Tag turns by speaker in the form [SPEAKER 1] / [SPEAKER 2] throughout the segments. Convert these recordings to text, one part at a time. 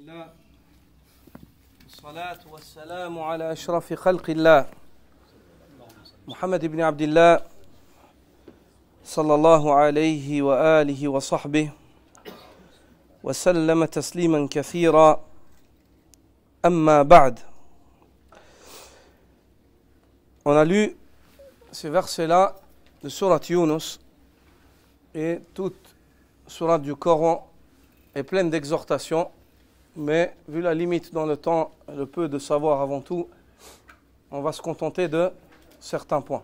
[SPEAKER 1] الله والصلاة والسلام على أشرف خلق الله محمد بن عبد الله صلى الله عليه وآله وصحبه وسلم تسليما كثيرا أما بعد. On a lu ces versets-là de Surat Yunus, et toute Surat du Coran est pleine d'exhortations, mais vu la limite dans le temps, le peu de savoir avant tout, on va se contenter de certains points.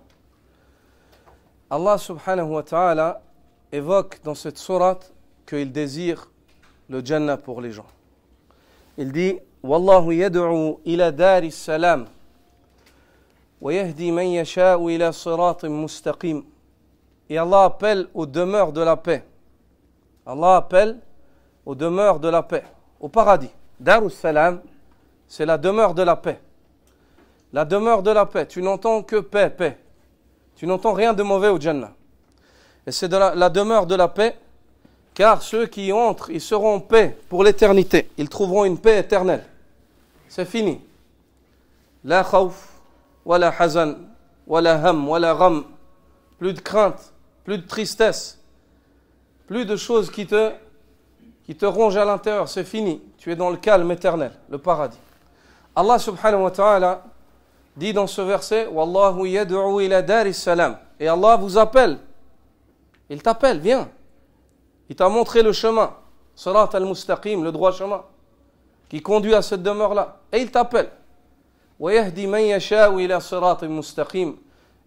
[SPEAKER 1] Allah subhanahu wa ta'ala évoque dans cette sourate qu'il désire le Jannah pour les gens. Il dit Wallahu yad'u ila dari salam wa yahdi man yasha'u ila siratin mustaqim. Et Allah appelle aux demeures de la paix. Allah appelle aux demeures de la paix, au paradis. Darus Salam, c'est la demeure de la paix. La demeure de la paix. Tu n'entends que paix, paix. Tu n'entends rien de mauvais au Jannah. Et c'est de la demeure de la paix, car ceux qui y entrent, ils seront en paix pour l'éternité. Ils trouveront une paix éternelle. C'est fini. La khawf, wa la hazan, wa la ham, wa la gham. Plus de crainte, plus de tristesse, plus de choses qui te rongent à l'intérieur. C'est fini. Tu es dans le calme éternel, le paradis. Allah subhanahu wa ta'ala dit dans ce verset Wallahu yad'u ila dari salam. Et Allah vous appelle. Il t'appelle, viens. Il t'a montré le chemin, Sirat al-Mustaqim, le droit chemin, qui conduit à cette demeure-là. Et il t'appelle. Wa yahdi man yasha'u ila sirat al-Mustaqim.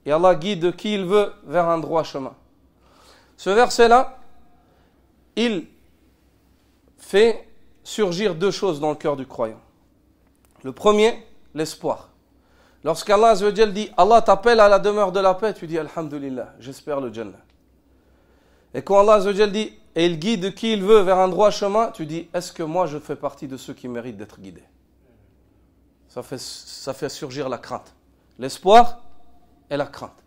[SPEAKER 1] Et Allah guide qui il veut vers un droit chemin. Ce verset-là, il fait surgir deux choses dans le cœur du croyant. Le premier, l'espoir. Lorsqu'Allah Azza wa Jal dit Allah t'appelle à la demeure de la paix, tu dis Alhamdulillah, j'espère le Jannah. Et quand Allah Azza wa Jal dit et il guide qui il veut vers un droit chemin, tu dis est-ce que moi je fais partie de ceux qui méritent d'être guidés? Ça fait surgir la crainte. L'espoir et la crainte.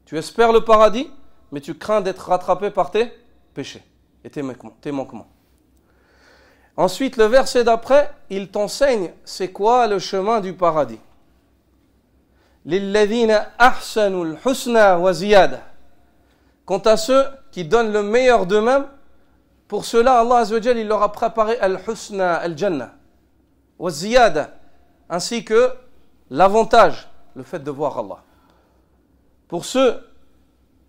[SPEAKER 1] Tu espères le paradis, mais tu crains d'être rattrapé par tes péchés et tes manquements. Ensuite, le verset d'après, il t'enseigne c'est quoi le chemin du paradis. Lilladhina ahsanul husna wa ziyada. Quant à ceux qui donnent le meilleur d'eux-mêmes, pour cela, Allah Azza wa Jal, il leur a préparé al-husna, al-jannah, wa ziyada, ainsi que l'avantage, le fait de voir Allah. Pour ceux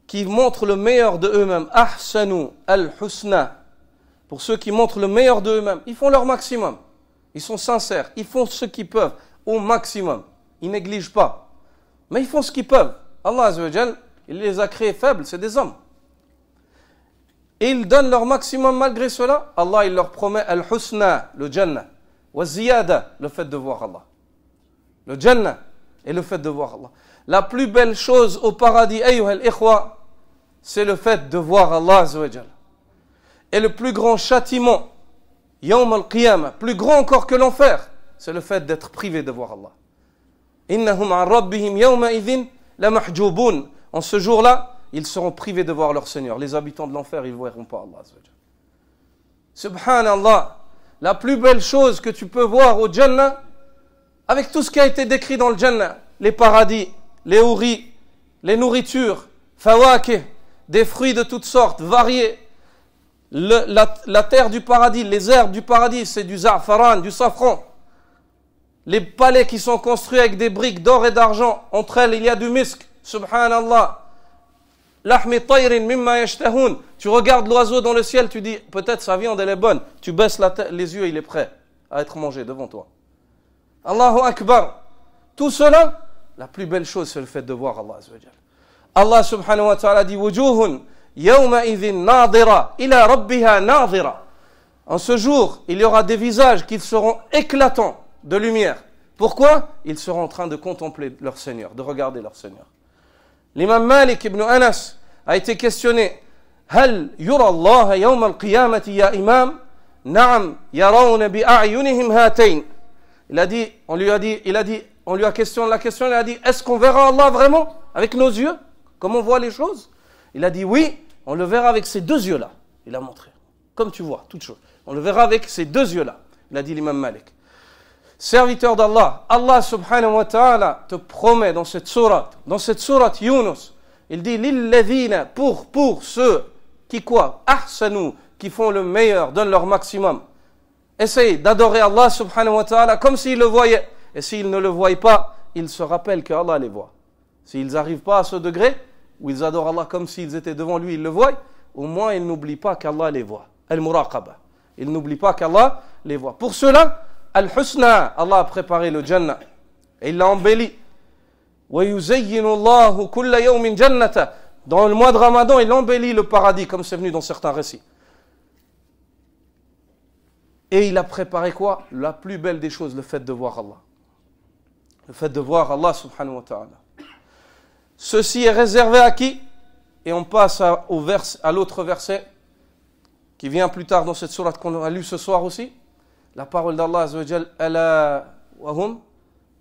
[SPEAKER 1] qui montrent le meilleur de eux-mêmes, ahsanu al-husna, pour ceux qui montrent le meilleur de eux-mêmes, ils font leur maximum. Ils sont sincères, ils font ce qu'ils peuvent au maximum. Ils négligent pas. Mais ils font ce qu'ils peuvent. Allah Azza wa Jal, il les a créés faibles, c'est des hommes. Et ils donnent leur maximum malgré cela. Allah, il leur promet al-husna, le jannah, wa ziyada, le fait de voir Allah. Le jannah et le fait de voir Allah. La plus belle chose au paradis, ayyuhal ikhwa, c'est le fait de voir Allah Azza wa Jal. Et le plus grand châtiment, yawm al-qiyamah, plus grand encore que l'enfer, c'est le fait d'être privé de voir Allah. Innahum an rabbihim yawma idhin la mahjubun. En ce jour-là, ils seront privés de voir leur Seigneur. Les habitants de l'enfer, ils ne verront pas Allah Azza wa Jal. Subhanallah, la plus belle chose que tu peux voir au Jannah, avec tout ce qui a été décrit dans le Jannah, les paradis, les houris, les nourritures, fawakih, des fruits de toutes sortes, variés. La terre du paradis, les herbes du paradis, c'est du za'faran, du safran. Les palais qui sont construits avec des briques d'or et d'argent, entre elles il y a du misk, subhanallah. Lahmi tayrin mimma yashtahun. Tu regardes l'oiseau dans le ciel, tu dis peut-être sa viande elle est bonne. Tu baisses les yeux, il est prêt à être mangé devant toi. Allahu Akbar. Tout cela, la plus belle chose, c'est le fait de voir Allah Azza wa Jal. Allah subhanahu wa ta'ala dit Wujuhun yawma idhin nadira ila rabbiha nadira. En ce jour, il y aura des visages qui seront éclatants de lumière. Pourquoi? Ils seront en train de contempler leur Seigneur, de regarder leur Seigneur. L'imam Malik ibn Anas a été questionné Hal yura Allah yawm al-qiyamati ya imam? Na'am yarawna bi a'yunihim hatayn. Il a dit, est-ce qu'on verra Allah vraiment avec nos yeux, comme on voit les choses? Il a dit, oui, on le verra avec ces deux yeux-là. Il a montré, comme tu vois, toutes choses. On le verra avec ces deux yeux-là. Il a dit l'imam Malik. Serviteur d'Allah, Allah subhanahu wa ta'ala te promet dans cette sourate Yunus, il dit lilladhina, pour ceux qui quoi, ahsanu, qui font le meilleur, donnent leur maximum. Essayez d'adorer Allah subhanahu wa ta'ala comme s'ils le voyaient. Et s'ils ne le voient pas, ils se rappellent que Allah les voit. S'ils n'arrivent pas à ce degré, où ils adorent Allah comme s'ils étaient devant lui, ils le voient, au moins ils n'oublient pas qu'Allah les voit. Al-Muraqaba. Ils n'oublient pas qu'Allah les voit. Pour cela, Al-Husna, Allah a préparé le Jannah. Et il l'a embelli. وَيُزَيِّنُ اللَّهُ كُلَّ يَوْمٍ جَنَّةً. Dans le mois de Ramadan, il embellit le paradis, comme c'est venu dans certains récits. Et il a préparé quoi? La plus belle des choses, le fait de voir Allah. Le fait de voir Allah subhanahu wa ta'ala. Ceci est réservé à qui? Et on passe à l'autre verset qui vient plus tard dans cette sourate qu'on a lu ce soir aussi. La parole d'Allah azza wa jal, ala wa hum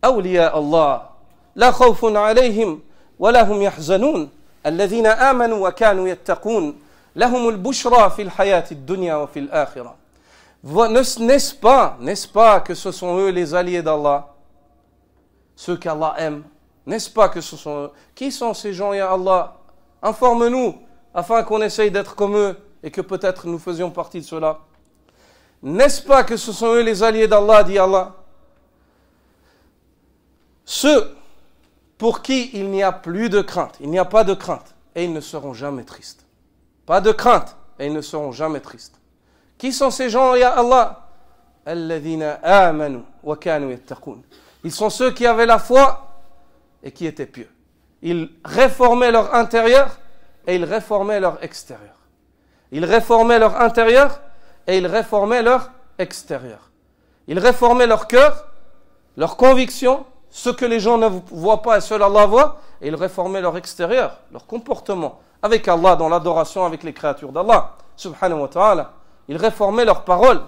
[SPEAKER 1] awliya Allah la khawfun alayhim wa lahum yahzanun alladhina amanu wa kanu yattaqun lahum al-bushra fil hayati ad-dunya wa fil akhirah. N'est-ce pas que ce sont eux les alliés d'Allah, ceux qu'Allah aime? N'est-ce pas que ce sont eux? Qui sont ces gens, ya Allah? Informe-nous, afin qu'on essaye d'être comme eux, et que peut-être nous faisions partie de cela. N'est-ce pas que ce sont eux les alliés d'Allah, dit Allah? Ceux pour qui il n'y a plus de crainte, il n'y a pas de crainte, et ils ne seront jamais tristes. Pas de crainte, et ils ne seront jamais tristes. Qui sont ces gens, ya Allah? Alladhina amanu wa kanu yattaqun. Ils sont ceux qui avaient la foi et qui étaient pieux. Ils réformaient leur intérieur et ils réformaient leur extérieur. Ils réformaient leur intérieur et ils réformaient leur extérieur. Ils réformaient leur cœur, leurs convictions, ce que les gens ne voient pas et seul Allah voit, et ils réformaient leur extérieur, leur comportement avec Allah dans l'adoration avec les créatures d'Allah subhanahu wa ta'ala. Ils réformaient leurs paroles.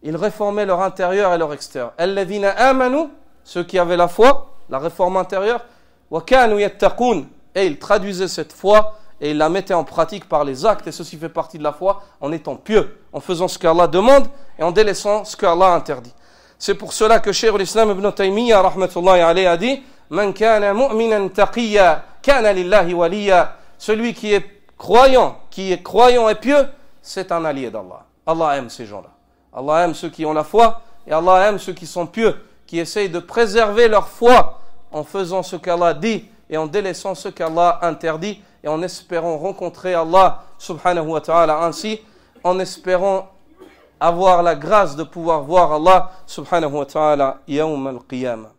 [SPEAKER 1] Ils réformaient leur intérieur et leur extérieur. Alladhina amanu, ceux qui avaient la foi, la réforme intérieure, wa kanu yattaqun, et ils traduisaient cette foi et ils la mettaient en pratique par les actes, et ceci fait partie de la foi, en étant pieux, en faisant ce qu'Allah demande et en délaissant ce qu'Allah interdit. C'est pour cela que Cheikh l'Islam Ibn Taymiyyah rahmatullahi alayhi a dit Man kana mu'minan taqiyya kana lillahi waliya. Celui qui est croyant et pieux, c'est un allié d'Allah. Allah aime ces gens-là. Allah aime ceux qui ont la foi et Allah aime ceux qui sont pieux, qui essayent de préserver leur foi en faisant ce qu'Allah dit et en délaissant ce qu'Allah interdit et en espérant rencontrer Allah subhanahu wa ta'ala ainsi, en espérant avoir la grâce de pouvoir voir Allah subhanahu wa ta'ala yawm al-qiyamah.